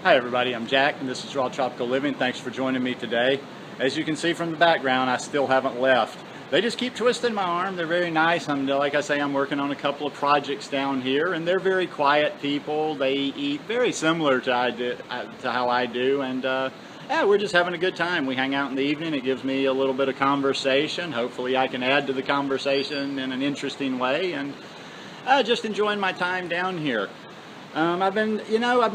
Hi everybody, I'm Jack and this is Raw Tropical Living. Thanks for joining me today. As you can see from the background, I still haven't left. They just keep twisting my arm. They're very nice. Like I say, I'm working on a couple of projects down here and they're very quiet people. They eat very similar to how I do, and yeah, we're just having a good time. We hang out in the evening. It gives me a little bit of conversation. Hopefully I can add to the conversation in an interesting way, and just enjoying my time down here. I've been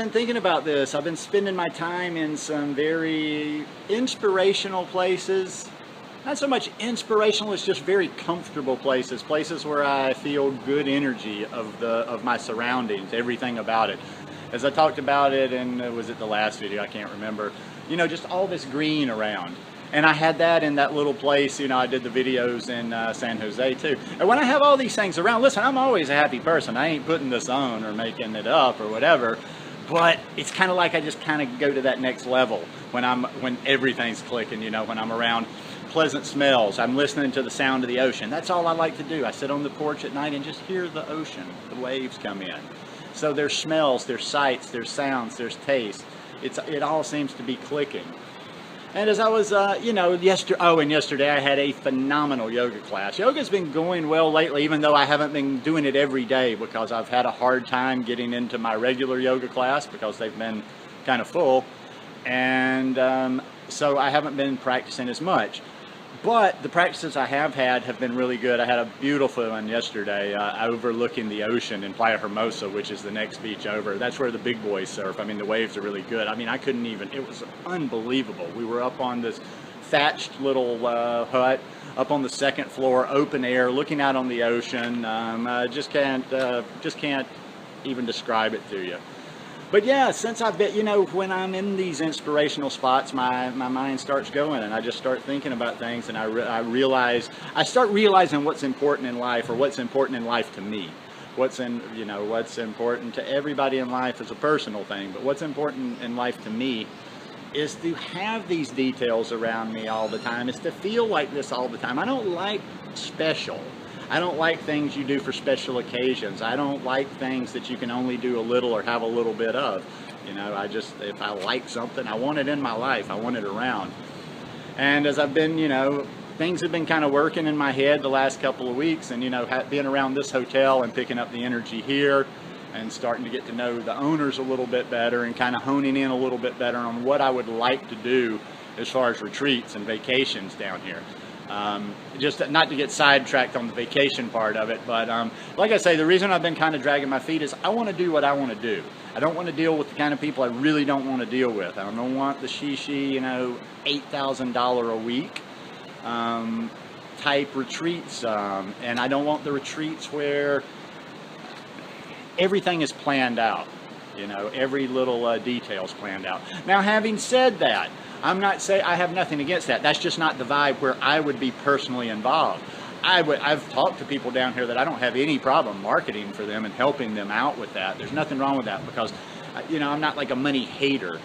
thinking about this. I've been spending my time in some very inspirational places. Not so much inspirational, it's just very comfortable places. Places where I feel good energy of my surroundings, everything about it. As I talked about it in, was it the last video? I can't remember. You know, just all this green around. And I had that in that little place, you know, I did the videos in San Jose too. And when I have all these things around, listen, I'm always a happy person. I ain't putting this on or making it up or whatever. But it's kind of like I just kind of go to that next level when everything's clicking, you know, when I'm around pleasant smells. I'm listening to the sound of the ocean. That's all I like to do. I sit on the porch at night and just hear the ocean, the waves come in. So there's smells, there's sights, there's sounds, there's taste. It all seems to be clicking. And as I was, yesterday I had a phenomenal yoga class. Yoga's been going well lately, even though I haven't been doing it every day because I've had a hard time getting into my regular yoga class because they've been kind of full. And so I haven't been practicing as much. But the practices I have had have been really good. I had a beautiful one yesterday overlooking the ocean in Playa Hermosa, which is the next beach over. That's where the big boys surf. I mean, the waves are really good. I mean, I couldn't even, it was unbelievable. We were up on this thatched little hut, up on the second floor, open air, looking out on the ocean. Just can't even describe it to you. But yeah, since I've been, you know, when I'm in these inspirational spots, my mind starts going and I just start thinking about things, and I start realizing what's important in life, or what's important in life to me. What's important to everybody in life is a personal thing, but what's important in life to me is to have these details around me all the time, is to feel like this all the time. I don't like special. I don't like things you do for special occasions. I don't like things that you can only do a little or have a little bit of. You know, if I like something, I want it in my life. I want it around. And as I've been, you know, things have been kind of working in my head the last couple of weeks, and, you know, being around this hotel and picking up the energy here and starting to get to know the owners a little bit better and kind of honing in a little bit better on what I would like to do as far as retreats and vacations down here. Just not to get sidetracked on the vacation part of it, but like I say, the reason I've been kind of dragging my feet is I want to do what I want to do. I don't want to deal with the kind of people I really don't want to deal with. I don't want the you know, $8,000 a week type retreats, and I don't want the retreats where everything is planned out. You know, every little detail's planned out. Now, having said that, I'm not saying I have nothing against that. That's just not the vibe where I would be personally involved. I've talked to people down here that I don't have any problem marketing for them and helping them out with that. There's nothing wrong with that because, you know, I'm not like a money hater.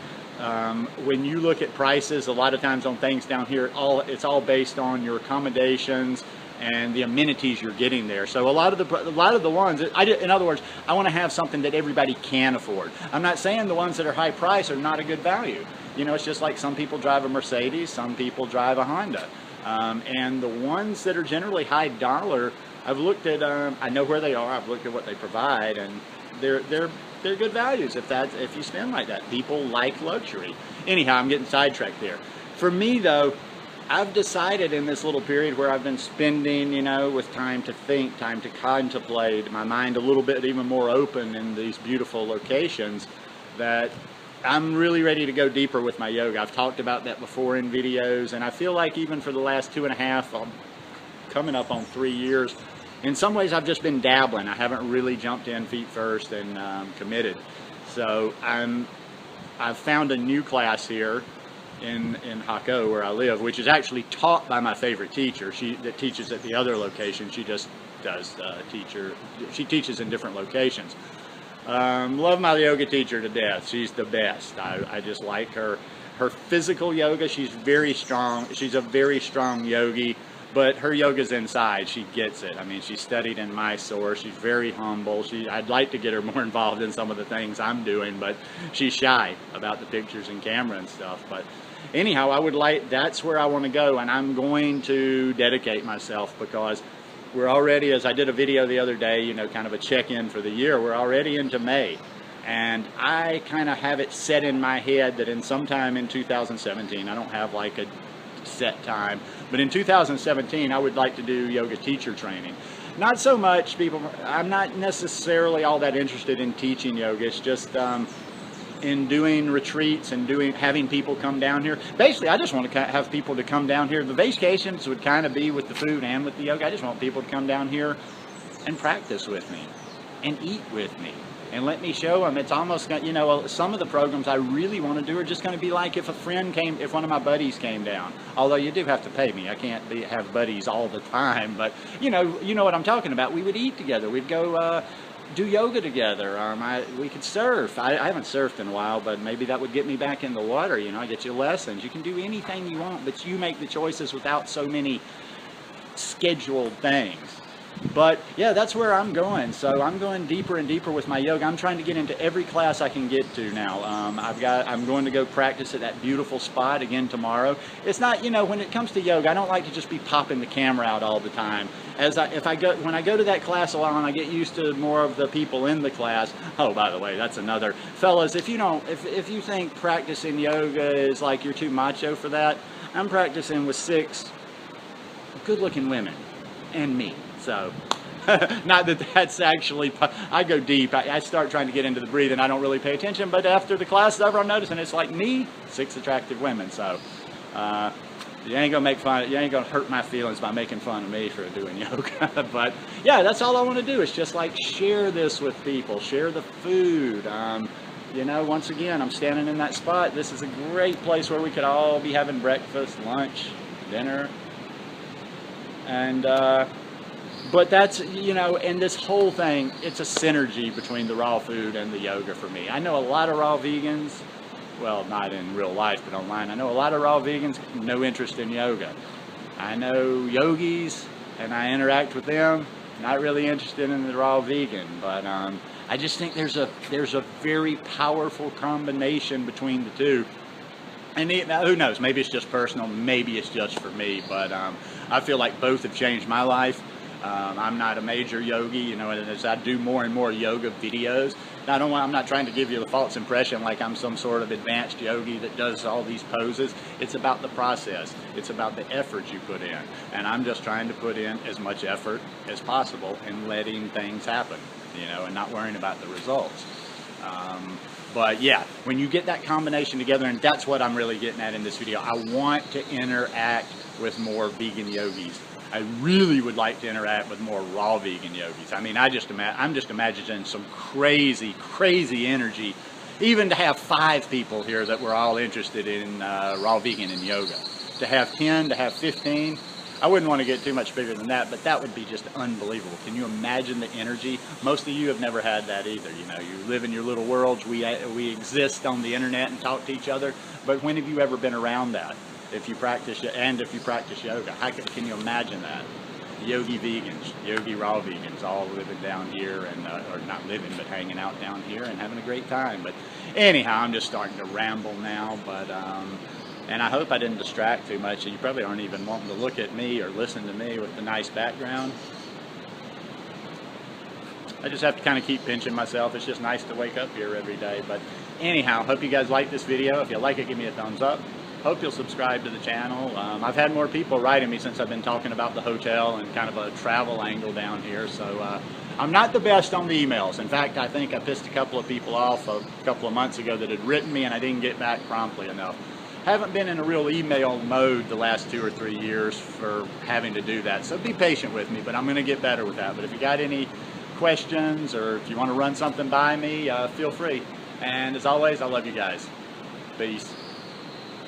When you look at prices, a lot of times on things down here, it's all based on your accommodations and the amenities you're getting there. So a lot of the ones, in other words, I want to have something that everybody can afford. I'm not saying the ones that are high price are not a good value. You know, it's just like some people drive a Mercedes, some people drive a Honda. And the ones that are generally high dollar, I've looked at, I know where they are, I've looked at what they provide, and they're good values if you spend like that. People like luxury. Anyhow, I'm getting sidetracked there. For me though, I've decided in this little period where I've been spending, you know, with time to think, time to contemplate, my mind a little bit even more open in these beautiful locations, that I'm really ready to go deeper with my yoga. I've talked about that before in videos, and I feel like even for the last 2.5, coming up on 3 years, in some ways I've just been dabbling. I haven't really jumped in feet first and committed. So I've found a new class here in Jaco, where I live, which is actually taught by my favorite teacher. That teaches at the other location. She just does she teaches in different locations. Love my yoga teacher to death. She's the best. I just like her physical yoga. She's very strong. She's a very strong yogi. But her yoga's inside. She gets it. I mean, she studied in Mysore. She's very humble. I'd like to get her more involved in some of the things I'm doing, but she's shy about the pictures and camera and stuff. But anyhow, that's where I want to go, and I'm going to dedicate myself, because we're already, as I did a video the other day, you know, kind of a check-in for the year, we're already into May. And I kind of have it set in my head that in sometime in 2017, I don't have like a set time, but in 2017 I would like to do yoga teacher training. Not so much I'm not necessarily all that interested in teaching yoga. It's just in doing retreats and having people come down here. Basically, I just want to have people to come down here. The vacations would kind of be with the food and with the yoga. I just want people to come down here and practice with me and eat with me. And let me show them. It's almost, you know, some of the programs I really want to do are just going to be like if if one of my buddies came down. Although you do have to pay me. I can't have buddies all the time. But, you know what I'm talking about. We would eat together. We'd go do yoga together. We could surf. I haven't surfed in a while, but maybe that would get me back in the water. You know, I get you lessons. You can do anything you want, but you make the choices without so many scheduled things. But yeah, that's where I'm going. So I'm going deeper and deeper with my yoga. I'm trying to get into every class I can get to now. I'm going to go practice at that beautiful spot again tomorrow. It's not, you know, when it comes to yoga, I don't like to just be popping the camera out all the time. When I go to that class a while and I get used to more of the people in the class. Oh, by the way, that's another, fellas, if you think practicing yoga is like you're too macho for that, I'm practicing with 6 good-looking women and me. So, not that that's actually, I go deep. I start trying to get into the breathing. I don't really pay attention, but after the class is over, I'm noticing it's like me, 6 attractive women. So, you ain't gonna make fun, you ain't gonna hurt my feelings by making fun of me for doing yoga. But yeah, that's all I want to do. Is just like share this with people, share the food. You know, once again, I'm standing in that spot. This is a great place where we could all be having breakfast, lunch, dinner, and but that's, you know, and this whole thing, it's a synergy between the raw food and the yoga for me. I know a lot of raw vegans, well, not in real life, but online. I know a lot of raw vegans, no interest in yoga. I know yogis, and I interact with them, not really interested in the raw vegan, but I just think there's a very powerful combination between the two. And who knows, maybe it's just personal, maybe it's just for me, but I feel like both have changed my life. I'm not a major yogi, you know, and as I do more and more yoga videos, I'm not trying to give you the false impression like I'm some sort of advanced yogi that does all these poses. It's about the process. It's about the effort you put in. And I'm just trying to put in as much effort as possible in letting things happen, you know, and not worrying about the results. But yeah, when you get that combination together, and that's what I'm really getting at in this video, I want to interact with more vegan yogis. I really would like to interact with more raw vegan yogis. I mean, I'm just imagining some crazy, crazy energy, even to have 5 people here that were all interested in raw vegan and yoga. To have 10, to have 15, I wouldn't want to get too much bigger than that, but that would be just unbelievable. Can you imagine the energy? Most of you have never had that either. You know, you live in your little worlds. We exist on the internet and talk to each other, but when have you ever been around that? If you practice yoga, how can you imagine that? Yogi vegans, yogi raw vegans, all living down here and or not living, but hanging out down here and having a great time. But anyhow, I'm just starting to ramble now. But and I hope I didn't distract too much. You probably aren't even wanting to look at me or listen to me with the nice background. I just have to kind of keep pinching myself. It's just nice to wake up here every day. But anyhow, hope you guys like this video. If you like it, give me a thumbs up. Hope you'll subscribe to the channel. I've had more people writing me since I've been talking about the hotel and kind of a travel angle down here. So I'm not the best on the emails. In fact, I think I pissed a couple of people off a couple of months ago that had written me and I didn't get back promptly enough. Haven't been in a real email mode the last 2 or 3 years for having to do that. So be patient with me, but I'm going to get better with that. But if you got any questions or if you want to run something by me, feel free. And as always, I love you guys. Peace.